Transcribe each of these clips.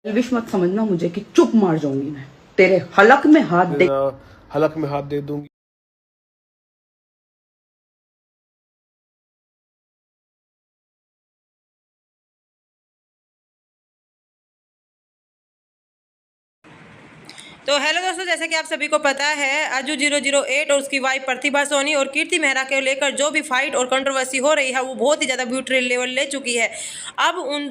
Wish मत समझना मुझे कि चुप मार जाऊंगी मैं, तेरे हलक में हाथ दे दूंगी। तो हेलो दोस्तों, जैसे कि आप सभी को पता है, अज्जू 008 और उसकी वाइफ प्रतिभा सोनी और कीर्ति मेहरा के लेकर जो भी फाइट और कंट्रोवर्सी हो रही है वो बहुत ही ज़्यादा ब्यूटी लेवल ले चुकी है। अब उन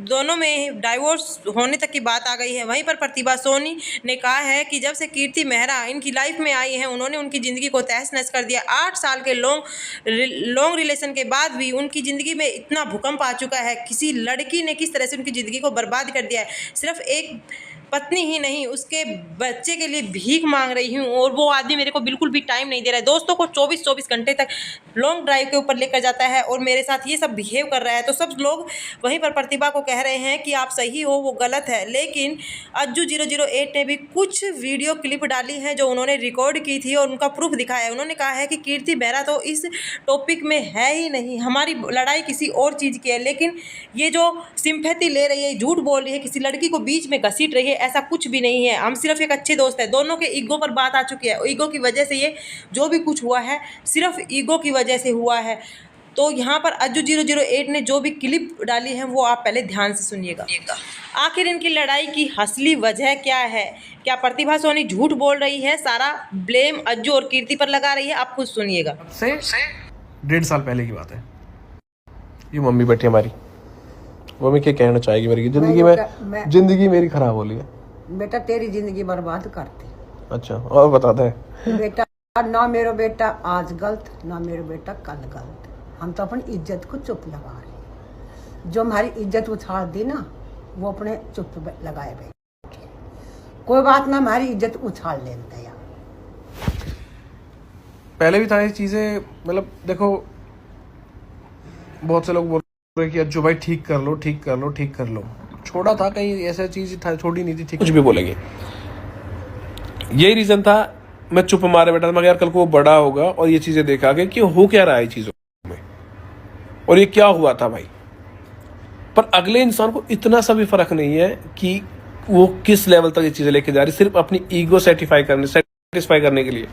दोनों में डाइवोर्स होने तक की बात आ गई है। वहीं पर प्रतिभा सोनी ने कहा है कि जब से कीर्ति मेहरा इनकी लाइफ में आई हैं, उन्होंने उनकी ज़िंदगी को तहस नहस कर दिया। 8 साल के लॉन्ग रिलेशन के बाद भी उनकी ज़िंदगी में इतना भूकंप आ चुका है। किसी लड़की ने किस तरह से उनकी ज़िंदगी को बर्बाद कर दिया है। सिर्फ एक पत्नी ही नहीं, उसके बच्चे के लिए भीख मांग रही हूँ और वो आदमी मेरे को बिल्कुल भी टाइम नहीं दे रहा है। दोस्तों को 24-24 घंटे तक लॉन्ग ड्राइव के ऊपर लेकर जाता है और मेरे साथ ये सब बिहेव कर रहा है। तो सब लोग वहीं पर प्रतिभा को कह रहे हैं कि आप सही हो, वो गलत है। लेकिन अज्जू 008 ने भी कुछ वीडियो क्लिप डाली है जो उन्होंने रिकॉर्ड की थी और उनका प्रूफ दिखाया है। उन्होंने कहा है कि कीर्ति मेहरा तो इस टॉपिक में है ही नहीं, हमारी लड़ाई किसी और चीज़ की है। लेकिन ये जो सिंपैथी ले रही है, झूठ बोल रही है, किसी लड़की को बीच में घसीट रही है, ऐसा कुछ भी नहीं है। हम सिर्फ एक अच्छे दोस्त हैं। दोनों के ईगो पर बात आ चुकी है। ईगो की वजह से ये जो भी कुछ हुआ है सिर्फ ईगो की वजह से हुआ है। तो यहाँ पर अज्जू 008 ने जो भी क्लिप डाली है वो आप पहले ध्यान से सुनिएगा। आखिर इनकी लड़ाई की असली वजह क्या है? क्या प्रतिभा सोनी झूठ बोल रही है, सारा ब्लेम अज्जू और कीर्ति पर लगा रही है? आप खुद सुनिएगा। से 1.5 साल पहले की बात है। ये मम्मी बैठी हमारी, मम्मी क्या कहना चाहेगी मेरी जिंदगी मेरी खराब हो रही है। बेटा तेरी जिंदगी बर्बाद करती। अच्छा, और बताते हैं बेटा ना मेरा बेटा आज गलत, ना मेरा बेटा कल गलत। हम तो अपनी इज्जत को चुप लगा रहे हैं। जो हमारी इज्जत उछाल दी ना वो अपने चुप लगाए बैठे। कोई बात ना, हमारी इज्जत उछाल लेते यार। पहले भी था ये चीजें, मतलब देखो बहुत से लोग बोल रहे कि अज्जू भाई ठीक कर लो, ठीक कर लो, ठीक कर लो। छोड़ा था कहीं, ऐसा चीज था, छोड़ी नहीं थी। कुछ भी बोलेंगे, यही रीजन था मैं चुप मारे बैठा था। मगर यार कल को वो बड़ा होगा और ये चीजें देखा गया कि हो क्या रहा है चीजों में और ये क्या हुआ था भाई। पर अगले इंसान को इतना सा भी फर्क नहीं है कि वो किस लेवल तक ये चीजें लेके जा रही, सिर्फ अपनी ईगो सेटिस्फाई करने के लिए।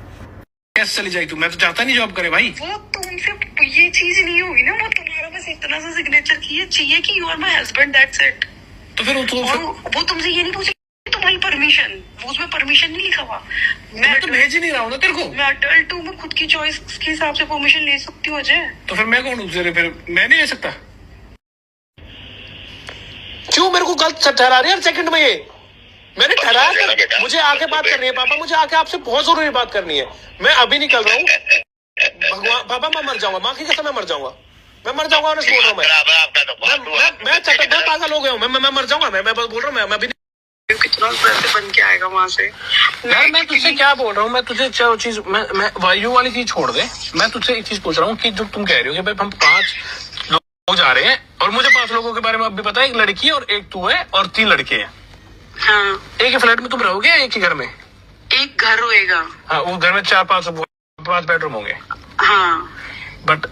कैसे चली जाए तू? मैं तो चाहता नहीं जॉब करे भाई। वो तुमसे ये चीज नहीं होगी ना, वो तुम्हारा बस इतना सा सिग्नेचर चाहिए कि you are my husband, that's it. तो फिर वो तुमसे ये नहीं पूछे तुम्हारी परमिशन, वो उसमें परमिशन नहीं लिखा हुआ। मैं तो भेज ही नहीं रहा हूँ ना तेरे को। मैं अडल्ट हूँ, मैं खुद की चॉइस के हिसाब से परमिशन ले सकती हूँ अजय। तो फिर मैं कौन हूँ? फिर मैं नहीं ले सकता? क्यों मेरे को गलत ठहरा रही है हर सेकंड में? ये मैंने ठहराया, मुझे आके बात करनी है पापा, मुझे आके आपसे बहुत जरूरी बात करनी है। मैं अभी निकल रहा हूँ। भगवान पापा, मैं मर जाऊंगा, माँ की कसम मैं मर जाऊंगा, मैं मर जाऊंगा। बोल रहा हूँ मैं पागल हो गया हूँ, मैं मर जाऊंगा। मैं बोल रहा हूँ मैं अभी कितना पैसे बन के आएगा वहां से। यार मैं तुझसे क्या बोल रहा हूँ, मैं तुझे चीज मैं वायु वाली चीज छोड़ दे। मैं तुझसे एक चीज पूछ रहा हूँ कि जो तुम कह रही हो कि भाई हम 5 लोग जा रहे हैं और मुझे 5 लोगों के बारे में अब भी पता है। एक लड़की है और एक तू है और 3 लड़के हैं। हाँ, एक ही फ्लैट में तुम रहोगे या एक ही घर में? एक घर होएगा। हाँ, वो घर में 4-5 बेडरूम होंगे। हाँ, बट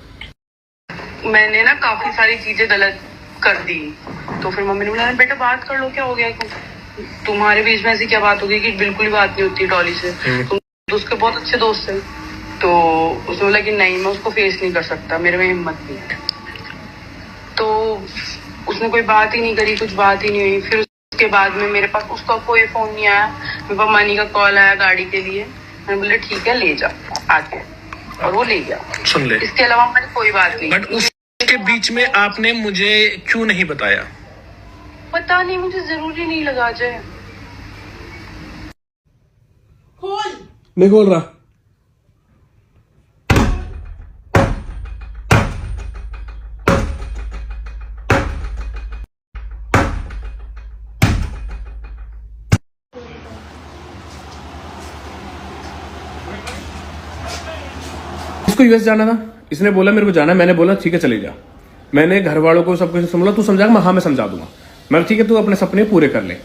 मैंने ना काफी सारी चीजें गलत कर दी। तो फिर मम्मी ने बोला बेटा बात कर लो, क्या हो गया, तुम्हारे बीच में ऐसी क्या बात होगी कि बिल्कुल ही बात नहीं होती डॉली से। तुम तो उसके बहुत अच्छे दोस्त थे। तो उसने बोला कि नहीं, मैं उसको फेस नहीं कर सकता, मेरे में हिम्मत नहीं है। तो उसने कोई बात ही नहीं करी, कुछ बात ही नहीं हुई। फिर उसके बाद में मेरे पास उसका कोई फोन नहीं आया। मेरे पास मनी का कॉल आया गाड़ी के लिए। मैंने बोला ठीक है ले जाओ आके, और वो ले गया। सुन ले, इसके अलावा हमारी कोई बात नहीं। बट उसके बीच में आपने मुझे क्यों नहीं बताया? पता नहीं, मुझे जरूरी नहीं लगा अजय। नहीं खोल रहा। इसको यूएस जाना था, इसने बोला मेरे को जाना है। मैंने बोला ठीक है चले जा। मैंने घर वालों को सब कुछ समझा, तू समझाएगा? हाँ मैं समझा दूंगा। मैं ठीक है, तू अपने सपने पूरे कर ले।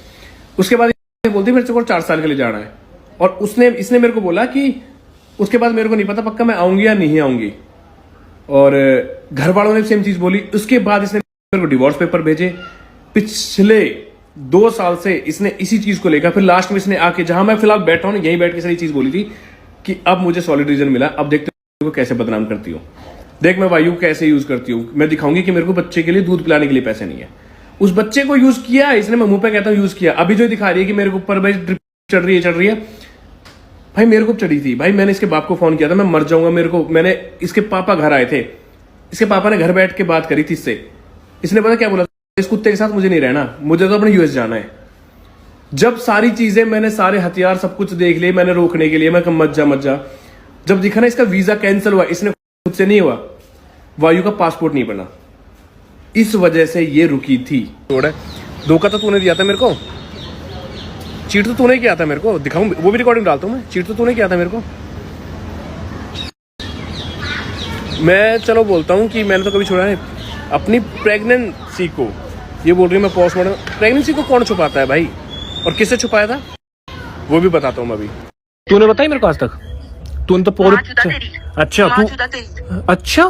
उसके बाद बोलती मेरे को 4 साल के लिए जाना है। और इसने मेरे को बोला कि उसके बाद मेरे को नहीं पता पक्का मैं आऊंगी या नहीं आऊंगी। और घर वालों ने सेम चीज बोली। उसके बाद इसने मेरे को डिवोर्स पेपर भेजे। पिछले 2 साल से इसने इसी चीज को लेकर, फिर लास्ट में इसने आके जहां मैं फिलहाल बैठा हूं यहीं बैठ के सारी चीज बोली थी कि अब मुझे सॉलिड रीजन मिला, अब देखते हो कैसे बदनाम करती हो, देख मैं वायु कैसे यूज करती हूँ, मैं दिखाऊंगी कि मेरे को बच्चे के लिए दूध पिलाने के लिए पैसे नहीं है। उस बच्चे को यूज किया इसने, मैं मुंह पे कहता हूँ यूज किया। अभी जो दिखा रही है कि मेरे को ऊपर भाई ड्रिप चढ़ रही है, भाई मेरे को चढ़ी थी भाई। मैंने इसके बाप को फोन किया था, मैं मर जाऊंगा मेरे को। मैंने इसके पापा घर आए थे, इसके पापा ने घर बैठ के बात करी थी इससे। इसने पता क्या बोला, इस कुत्ते के साथ मुझे नहीं रहना, मुझे तो अपने यूएस जाना है। जब सारी चीजें मैंने, सारे हथियार सब कुछ देख लिए मैंने रोकने के लिए, मैं मत जा। जब दिखा ना इसका वीजा कैंसिल हुआ, इसने खुद से नहीं हुआ, वायु का पासपोर्ट नहीं बना, इस वजह से ये रुकी थी। धोखा तो तूने दिया था मेरे को, चीट तो तूने किया था मेरे को, दिखाऊं वो भी रिकॉर्डिंग डालता हूं मैं, चीट तो तूने किया था मेरे को। मैं चलो बोलता हूं कि मैंने तो कभी छोड़ा नहीं अपनी प्रेगनेंसी को। ये बोल रही है मैं पोस्टमार्टम, प्रेगनेंसी को कौन छुपाता है भाई, और किससे छुपाया था वो भी बताता हूं मैं अभी। तूने बताई मेरे को आज तक? तूने तो पूरे अच्छा तू अच्छा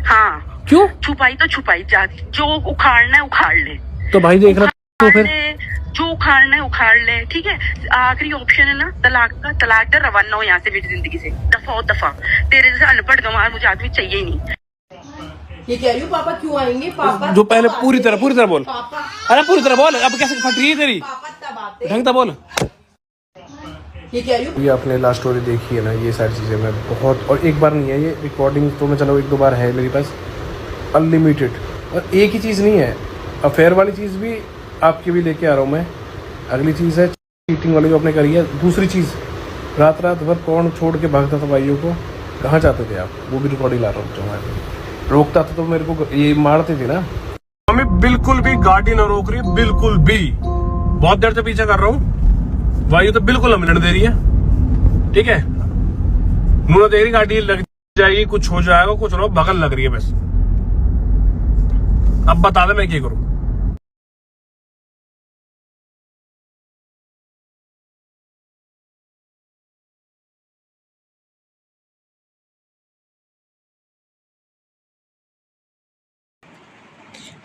हाँ क्यों छुपाई तो छुपाई जाती, जो उखाड़ना है उखाड़ ले। तो भाई देख रहा तो फिर जो उखाड़ना है उखाड़ ले, ठीक है। आखिरी ऑप्शन है ना तलाक का, तलाक कर रवाना हो यहाँ से मेरी जिंदगी से, दफा। तेरे जैसे अनपढ़ गंवार मुझे आदमी चाहिए ही नहीं। ये कह रही हूँ पापा क्यों आएंगे, पापा जो पहले पूरी तरह बोल, अरे पूरी तरह बोल, अब कैसे फट रही है तेरी, ढंग से बोल। ये कह रही हूँ ये आपने लास्ट स्टोरी देखी है ना, ये सारी चीज़ें मैं बहुत, और एक बार नहीं है ये रिकॉर्डिंग तो मैं चलो 1-2 बार है मेरे पास अनलिमिटेड। और एक ही चीज़ नहीं है, अफेयर वाली चीज़ भी आपके भी लेके आ रहा हूँ मैं। अगली चीज़ है चीटिंग वाली जो आपने करी है। दूसरी चीज़, रात भर कौन छोड़ के भागता था भाइयों को, कहाँ जाते थे आप, वो भी रिकॉर्डिंग ला रहा हूँ। जो मैं रोकता था तो मेरे को ये मारते थे ना। हमें बिल्कुल भी गाड़ी ना रोक रही, बिल्कुल भी, बहुत देर से पीछे कर रहा हूँ। वायु तो बिल्कुल मिनट दे रही है, ठीक है। नूना देख रही गाड़ी लग जाएगी, कुछ हो जाएगा, कुछ ना बगल लग रही है बस। अब बता दे मैं क्या करूं।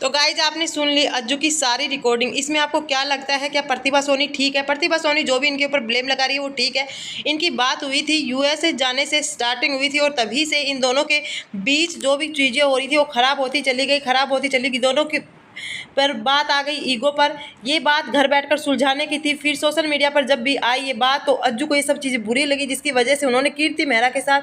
तो गाइज आपने सुन ली अज्जू की सारी रिकॉर्डिंग। इसमें आपको क्या लगता है, क्या प्रतिभा सोनी ठीक है? प्रतिभा सोनी जो भी इनके ऊपर ब्लेम लगा रही है वो ठीक है। इनकी बात हुई थी यूएस जाने से स्टार्टिंग हुई थी, और तभी से इन दोनों के बीच जो भी चीज़ें हो रही थी वो ख़राब होती चली गई, दोनों की पर बात आ गई ईगो पर। ये बात घर बैठकर सुलझाने की थी, फिर सोशल मीडिया पर जब भी आई ये बात तो अज्जू को ये सब चीज़ें बुरी लगी, जिसकी वजह से उन्होंने कीर्ति मेहरा के साथ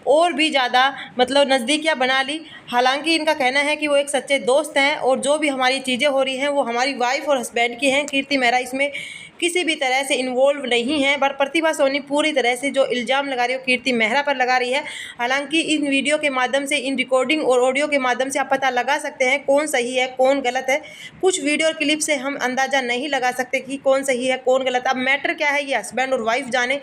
और भी ज़्यादा मतलब नज़दीकियाँ बना ली। हालांकि इनका कहना है कि वो एक सच्चे दोस्त हैं, और जो भी हमारी चीज़ें हो रही हैं वो हमारी वाइफ और हस्बैंड की हैं। कीर्ति मेहरा इसमें किसी भी तरह से इन्वॉल्व नहीं है, पर प्रतिभा सोनी पूरी तरह से जो इल्ज़ाम लगा रही है कीर्ति मेहरा पर लगा रही है। हालांकि इन वीडियो के माध्यम से, इन रिकॉर्डिंग और ऑडियो के माध्यम से आप पता लगा सकते हैं कौन सही है कौन गलत है। कुछ वीडियो और क्लिप से हम अंदाज़ा नहीं लगा सकते कि कौन सही है कौन गलत। अब मैटर क्या है ये हस्बैंड और वाइफ जाने,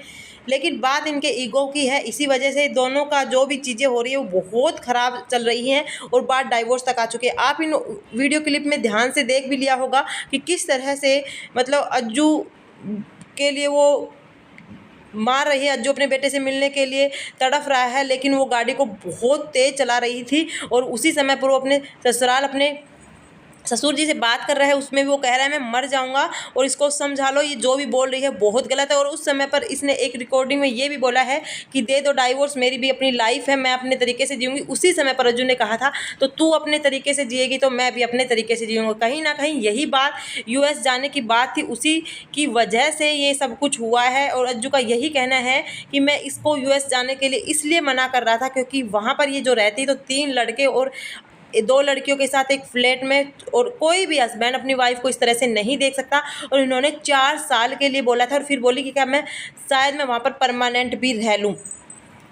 लेकिन बात इनके ईगो की है। इसी वजह से दोनों का जो भी चीज़ें हो रही है वो बहुत ख़राब चल रही हैं, और बात डाइवोर्स तक आ चुकी है। आप इन वीडियो क्लिप में ध्यान से देख भी लिया होगा कि किस तरह से मतलब अज्जू के लिए वो मार रही है, अज्जू अपने बेटे से मिलने के लिए तड़फ रहा है, लेकिन वो गाड़ी को बहुत तेज़ चला रही थी, और उसी समय पर वो अपने ससुराल अपने ससुर जी से बात कर रहा है, उसमें भी वो कह रहा है मैं मर जाऊंगा और इसको समझा लो, ये जो भी बोल रही है बहुत गलत है। और उस समय पर इसने एक रिकॉर्डिंग में ये भी बोला है कि दे दो डाइवोर्स, मेरी भी अपनी लाइफ है, मैं अपने तरीके से जीऊँगी। उसी समय पर अर्जुन ने कहा था तो तू अपने तरीके से जिएगी तो मैं भी अपने तरीके से जीऊँगा। कहीं ना कहीं यही बात यूएस जाने की बात थी, उसी की वजह से ये सब कुछ हुआ है। और अज्जू का यही कहना है कि मैं इसको यूएस जाने के लिए इसलिए मना कर रहा था क्योंकि वहाँ पर ये जो रहती तो 3 लड़के और 2 लड़कियों के साथ एक फ्लैट में, और कोई भी हस्बैंड अपनी वाइफ को इस तरह से नहीं देख सकता। और इन्होंने 4 साल के लिए बोला था, और फिर बोली कि क्या मैं शायद मैं वहाँ पर परमानेंट भी रह लूँ।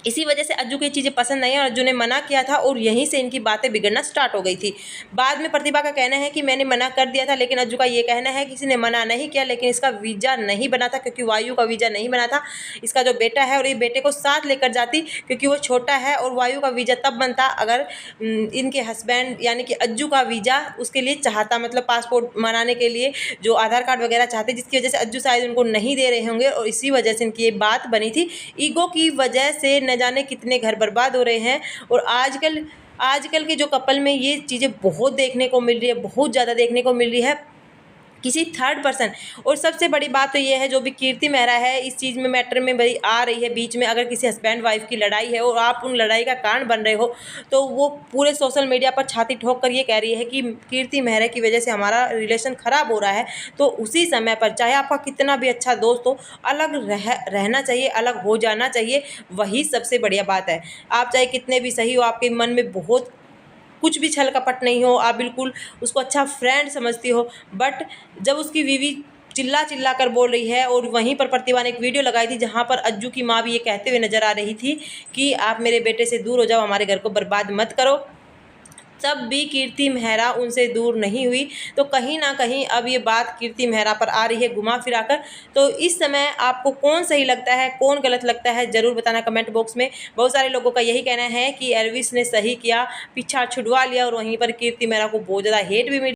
इसी वजह से अज्जू को ये चीज़ें पसंद नहीं है और अज्जू ने मना किया था, और यहीं से इनकी बातें बिगड़ना स्टार्ट हो गई थी। बाद में प्रतिभा का कहना है कि मैंने मना कर दिया था, लेकिन अज्जू का ये कहना है कि किसी ने मना नहीं किया, लेकिन इसका वीज़ा नहीं बना था क्योंकि वायु का वीज़ा नहीं बना था। इसका जो बेटा है, और ये बेटे को साथ लेकर जाती क्योंकि वो छोटा है, और वायु का वीज़ा तब बनता अगर इनके हस्बैंड यानी कि अज्जू का वीज़ा उसके लिए चाहता, मतलब पासपोर्ट बनाने के लिए जो आधार कार्ड वगैरह चाहते, जिसकी वजह से अज्जू शायद उनको नहीं दे रहे होंगे, और इसी वजह से इनकी ये बात बनी थी। ईगो की वजह से न जाने कितने घर बर्बाद हो रहे हैं, और आजकल के जो कपल में ये चीज़ें बहुत देखने को मिल रही है, बहुत ज़्यादा देखने को मिल रही है। किसी थर्ड पर्सन। और सबसे बड़ी बात तो ये है, जो भी कीर्ति मेहरा है इस चीज़ में मैटर में बड़ी आ रही है बीच में, अगर किसी हस्बैंड वाइफ की लड़ाई है और आप उन लड़ाई का कारण बन रहे हो, तो वो पूरे सोशल मीडिया पर छाती ठोक कर ये कह रही है कि कीर्ति मेहरा की वजह से हमारा रिलेशन ख़राब हो रहा है। तो उसी समय पर चाहे आपका कितना भी अच्छा दोस्त हो, अलग रहना चाहिए, अलग हो जाना चाहिए, वही सबसे बढ़िया बात है। आप चाहे कितने भी सही हो, आपके मन में बहुत कुछ भी छल कपट नहीं हो, आप बिल्कुल उसको अच्छा फ्रेंड समझती हो, बट जब उसकी बीवी चिल्ला चिल्ला कर बोल रही है, और वहीं पर प्रतिभा ने एक वीडियो लगाई थी जहां पर अज्जू की माँ भी ये कहते हुए नजर आ रही थी कि आप मेरे बेटे से दूर हो जाओ, हमारे घर को बर्बाद मत करो, तब भी कीर्ति मेहरा उनसे दूर नहीं हुई। तो कहीं ना कहीं अब ये बात कीर्ति मेहरा पर आ रही है घुमा फिरा कर। तो इस समय आपको कौन सही लगता है, कौन गलत लगता है, ज़रूर बताना कमेंट बॉक्स में। बहुत सारे लोगों का यही कहना है कि एल्विस ने सही किया, पीछा छुड़वा लिया, और वहीं पर कीर्ति मेहरा को बहुत ज़्यादा हेट भी मिली।